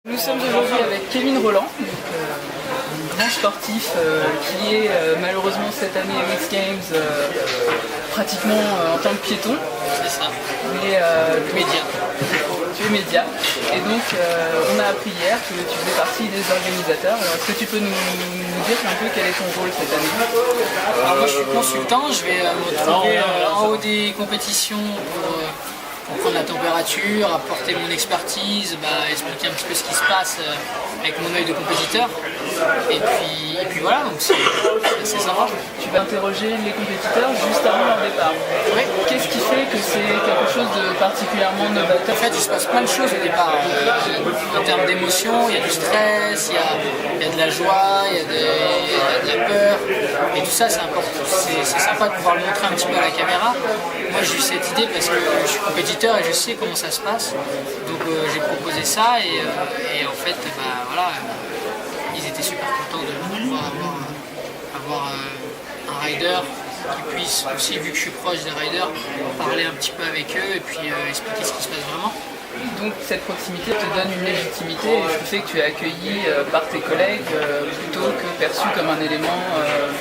Nous sommes aujourd'hui avec Kevin Rolland, un grand sportif qui est malheureusement cette année aux X Games pratiquement en tant que piéton. C'est ça. Mais Média. Tu es média. Et donc on a appris hier que tu faisais partie des organisateurs. Alors est-ce que tu peux nous dire un peu quel est ton rôle cette année? Alors moi je suis consultant, je vais me trouver en haut des compétitions pour prendre la température, apporter mon expertise, expliquer un petit peu ce qui se passe avec mon œil de compétiteur. Et puis voilà, donc c'est sympa. Tu vas interroger les compétiteurs juste avant leur départ. Oui. Qu'est-ce qui fait que c'est quelque chose de particulièrement novateur? En fait, il se passe plein de choses au départ. En termes d'émotions, il y a du stress, il y a de la joie, il y a de la peur. Et tout ça, c'est important. C'est sympa de pouvoir le montrer un petit peu à la caméra. Moi, j'ai eu cette idée parce que je suis compétiteur et je sais comment ça se passe. Donc, j'ai proposé ça et en fait, voilà, ils étaient super contents de pouvoir avoir un rider qui puisse aussi, vu que je suis proche des riders, parler un petit peu avec eux et puis expliquer ce qui se passe vraiment. Donc cette proximité te donne une légitimité et je sais que tu es accueilli par tes collègues plutôt que perçu comme un élément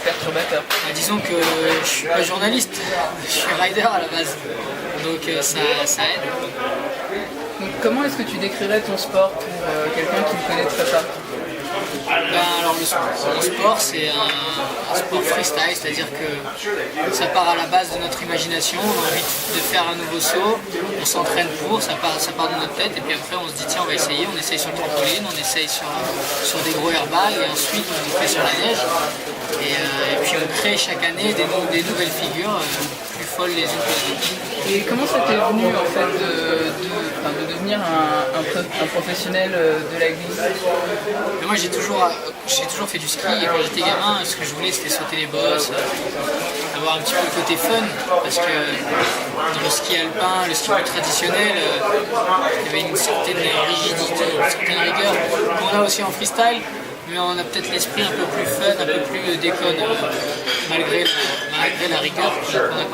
perturbateur. Disons que je ne suis pas journaliste, je suis rider à la base, donc ça aide. Donc, comment est-ce que tu décrirais ton sport pour quelqu'un qui ne connaîtrait pas? Alors le sport c'est un sport freestyle, c'est-à-dire que ça part à la base de notre imagination, on a envie de faire un nouveau saut, on s'entraîne pour, ça part de notre tête et puis après on se dit tiens on va essayer, on essaye sur le trampoline, on essaye sur des gros airbags et ensuite on fait sur la neige et puis on crée chaque année des nouvelles figures plus folles les unes que les autres. Et comment ça t'est venu en fait de devenir un professionnel de la glisse? Mais moi j'ai toujours fait du ski et quand j'étais gamin ce que je voulais c'était sauter les bosses, avoir un petit peu le côté fun parce que dans le ski alpin, le ski plus traditionnel, il y avait une certaine rigidité, une certaine rigueur qu'on a aussi en freestyle. Mais on a peut-être l'esprit un peu plus fun, un peu plus déconne, malgré la rigueur qu'on a quand même.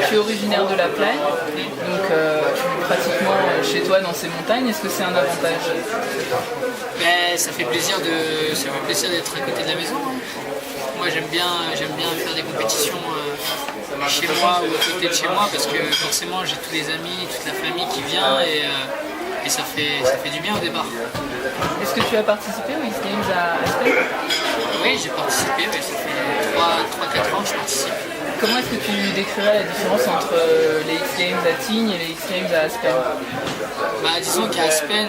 Tu es originaire de la Plagne, donc tu es pratiquement chez toi dans ces montagnes. Est-ce que c'est un avantage? Ça fait plaisir d'être à côté de la maison. Moi j'aime bien faire des compétitions chez moi ou à côté de chez moi parce que forcément j'ai tous les amis, toute la famille qui vient et ça fait du bien au départ. Est-ce que tu as participé aux X Games à Aspen? Oui, j'ai participé, ça fait 3-4 ans que je participe. Comment est-ce que tu décrirais la différence entre les X Games à Tignes et les X Games à Aspen? Disons qu'à Aspen,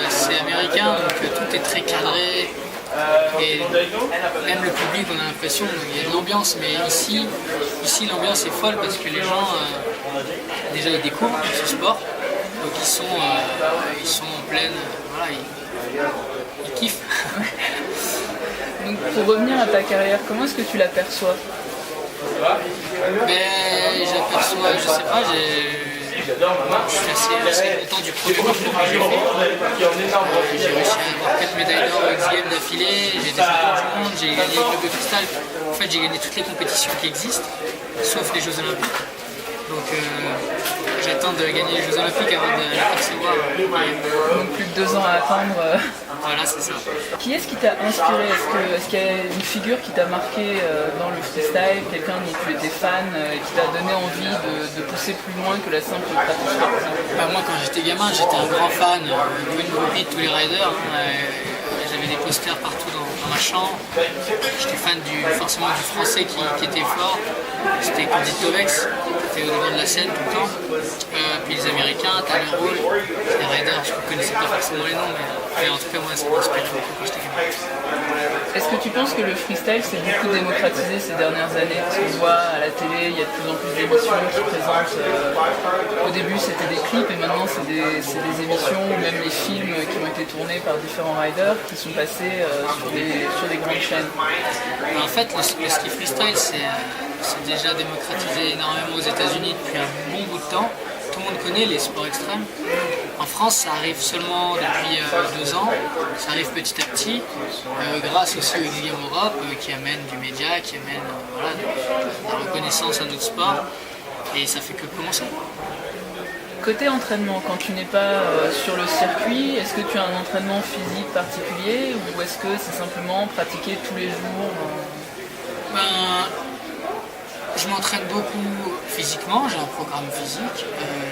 c'est américain, donc tout est très cadré. Et même le public, on a l'impression qu'il y a de l'ambiance, mais ici l'ambiance est folle parce que les gens, déjà ils découvrent ce sport. Donc ils sont en pleine, voilà, ils kiffent. Donc pour revenir à ta carrière, comment est-ce que tu l'aperçois? J'aperçois, je sais pas, je suis assez content du premier parcours que j'ai fait. J'ai réussi à avoir 4 médailles d'or aux X Games d'affilée, j'ai été champion du monde, j'ai gagné le club de freestyle. En fait j'ai gagné toutes les compétitions qui existent, sauf les Jeux Olympiques. Donc j'attends de gagner les Jeux Olympiques avant de les percevoir. Donc plus de 2 ans à attendre. Voilà, c'est ça. Qui est-ce qui t'a inspiré? Est-ce qu'il y a une figure qui t'a marqué dans le freestyle, quelqu'un dont tu étais fan et qui t'a donné envie de pousser plus loin que la simple pratique sportive? Moi quand j'étais gamin, j'étais un grand fan, une groupie de tous les riders. J'avais des posters partout dans ma chambre. J'étais fan forcément du français qui était fort. C'était Candice Tovex, qui était au devant de la scène tout le temps. Puis les Américains, Tyler Hall, les riders, je ne connaissais pas forcément les noms, mais en tout cas moi ça m'inspirait beaucoup quand j'étais gamin. Est-ce que tu penses que le freestyle s'est beaucoup démocratisé ces dernières années? Parce qu'on voit à la télé, il y a de plus en plus d'émissions qui présentent. Au début c'était des clips et maintenant c'est des émissions ou même les films qui ont été tournés par différents riders qui sont passés sur des grandes chaînes. En fait, le ski freestyle c'est déjà démocratisé énormément aux États-Unis depuis un bon bout de temps. Tout le monde connaît les sports extrêmes. En France, ça arrive seulement depuis 2 ans, ça arrive petit à petit, grâce aussi aux X Games Europe qui amènent du média, qui amènent de la reconnaissance à notre sport, et ça fait que commencer. Côté entraînement, quand tu n'es pas sur le circuit, est-ce que tu as un entraînement physique particulier ou est-ce que c'est simplement pratiquer tous les jours Ben, je m'entraîne beaucoup physiquement, j'ai un programme physique.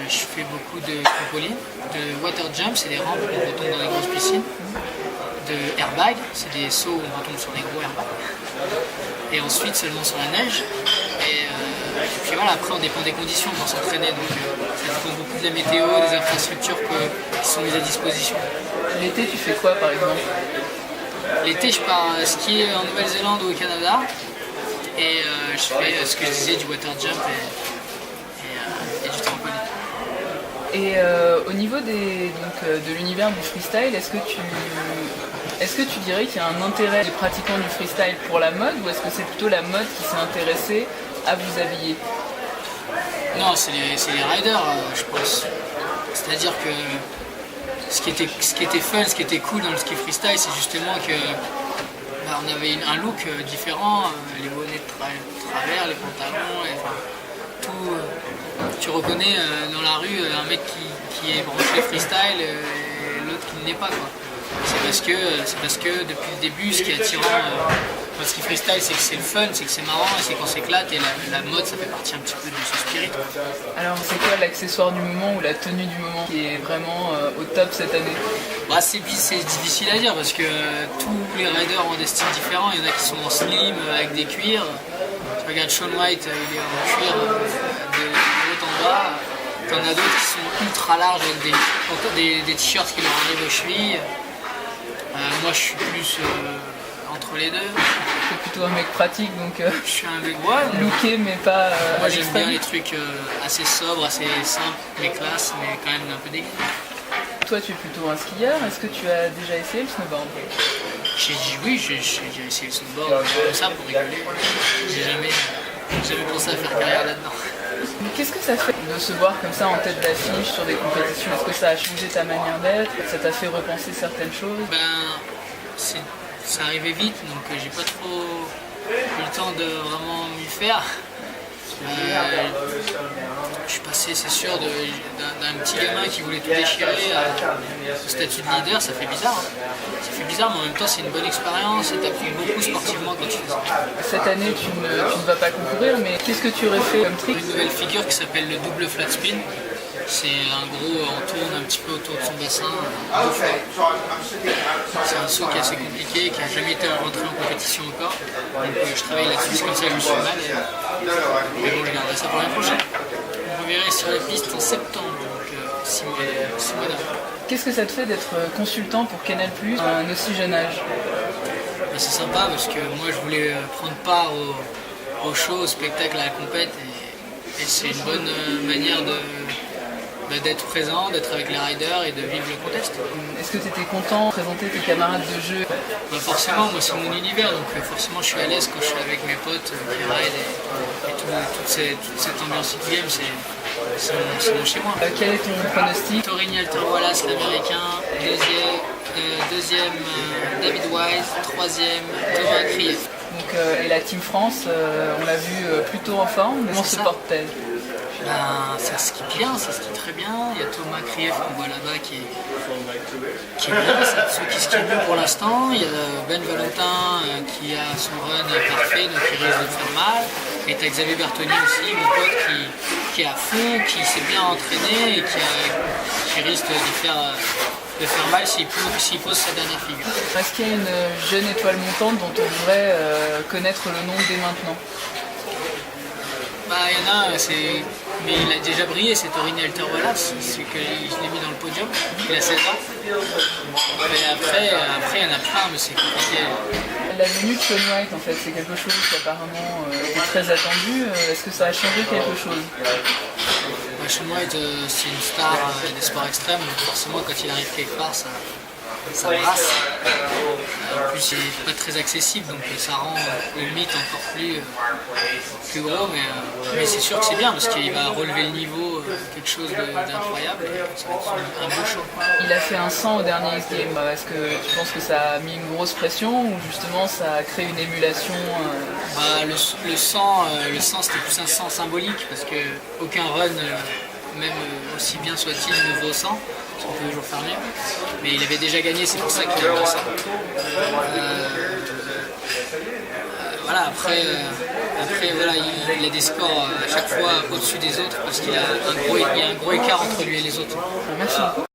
Je fais beaucoup de trampoline, de water jump, c'est des rampes où on retombe dans les grosses piscines. De airbag, c'est des sauts où on retombe sur les gros airbags. Et ensuite seulement sur la neige. Et puis voilà, après on dépend des conditions pour s'entraîner, donc ça dépend beaucoup de la météo, des infrastructures qui sont mises à disposition. L'été, tu fais quoi par exemple? L'été, je pars skier en Nouvelle-Zélande ou au Canada. Et je fais ce que je disais, du water jump et du trampoline. Et au niveau de l'univers du freestyle, est-ce que tu dirais qu'il y a un intérêt des pratiquants du freestyle pour la mode ou est-ce que c'est plutôt la mode qui s'est intéressée à vous habiller? Non, c'est les riders, je pense. C'est-à-dire que ce qui était fun, ce qui était cool dans le ski freestyle, c'est justement que on avait un look différent, les bonnets de travers, les pantalons, tout. Tu reconnais dans la rue un mec qui est branché freestyle et l'autre qui ne l'est pas, quoi. C'est parce que depuis le début, ce qui est attirant dans le ski freestyle, c'est que c'est le fun, c'est que c'est marrant, c'est qu'on s'éclate et la mode, ça fait partie un petit peu de ce spirit. Alors c'est quoi l'accessoire du moment ou la tenue du moment qui est vraiment au top cette année? Bah, c'est difficile à dire parce que tous les riders ont des styles différents. Il y en a qui sont en slim avec des cuirs. Tu regardes Shaun White, il est en cuir de haut en bas. T'en as d'autres qui sont ultra larges avec des t-shirts qui leur arrivent aux chevilles. Moi je suis plus entre les deux. C'est plutôt un mec pratique donc je suis un mec looké mais pas moi j'aime bien les trucs assez sobres, assez simples, mais classe, mais quand même un peu dégueu. Toi tu es plutôt un skieur, est-ce que tu as déjà essayé le snowboard? J'ai dit oui, j'ai essayé le snowboard comme ça pour rigoler. J'ai jamais pensé à faire carrière là-dedans. Qu'est-ce que ça fait de se voir comme ça en tête d'affiche sur des compétitions? Est-ce que ça a changé ta manière d'être? Ça t'a fait repenser certaines choses? Ça arrivait vite, donc j'ai pas trop eu le temps de vraiment m'y faire. Je suis passé, c'est sûr, d'un petit gamin qui voulait tout déchirer au statut de leader. Ça fait bizarre. Ça fait bizarre, mais en même temps, c'est une bonne expérience et t'apprends beaucoup sportivement quand tu fais ça. Cette année, tu ne vas pas concourir, mais qu'est-ce que tu aurais fait comme trick? Une nouvelle figure qui s'appelle le double flat spin. C'est un gros, on tourne un petit peu autour de son bassin, deux fois. C'est un saut qui est assez compliqué, qui n'a jamais été rentré en compétition encore. Donc je travaille là-dessus, c'est comme ça que je me suis mal. Mais bon, je garderai ça pour l'année prochaine. On reverrai sur les pistes en septembre, donc 6 mois d'avant. Qu'est-ce que ça te fait d'être consultant pour Canal+, à un aussi jeune âge? C'est sympa parce que moi je voulais prendre part au show, au spectacle, à la compète et c'est une bonne manière d'être présent, d'être avec les riders et de vivre le contexte. Est-ce que tu étais content de présenter tes camarades de jeu? Forcément, moi c'est mon univers, donc forcément je suis à l'aise quand je suis avec mes potes qui ride et toute cette ambiance game, c'est mon chez moi. Quel est ton pronostic? Torini Alter Wallace, l'américain, deuxième David Wise, troisième Thomas Krief. Donc, et la Team France, on l'a vu plutôt en forme, comment se porte-t-elle? Ça skie bien, ça skie très bien. Il y a Thomas Krief qu'on voit là-bas qui est bien, c'est ceux qui skient mieux pour l'instant. Il y a Ben Valentin qui a son run parfait, donc il risque de faire mal. Et tu as Xavier Bertoni aussi, mon pote, qui est à fond, qui s'est bien entraîné et qui risque de faire mal s'il pose sa dernière figure. Est-ce qu'il y a une jeune étoile montante dont on devrait connaître le nom dès maintenant? Il y en a, mais il a déjà brillé, c'est Torini Alter Wallace, c'est que je l'ai mis dans le podium, il a 16 ans. Mais après, il y en a plein, mais c'est compliqué. La venue de Shaun White, en fait, c'est quelque chose qui apparemment est très attendu. Est-ce que ça a changé quelque chose? Shaun White, c'est une star des sports extrêmes, donc forcément quand il arrive quelque part, ça brasse. En plus, il n'est pas très accessible, donc ça rend le mythe encore plus gros, mais c'est sûr que c'est bien parce qu'il va relever le niveau, quelque chose d'incroyable, et ça va être un beau show. Il a fait un 100 au dernier X Games. Est-ce que tu penses que ça a mis une grosse pression ou justement ça a créé une émulation? Le 100 c'était plus un 100 symbolique parce qu'aucun run même aussi bien soit-il, ne vaut 100, parce qu'on peut toujours faire mieux. Mais il avait déjà gagné, c'est pour ça qu'il a vaut 100. Voilà, après voilà, il a des scores à chaque fois au-dessus des autres parce qu'il a un gros écart entre lui et les autres. Merci beaucoup.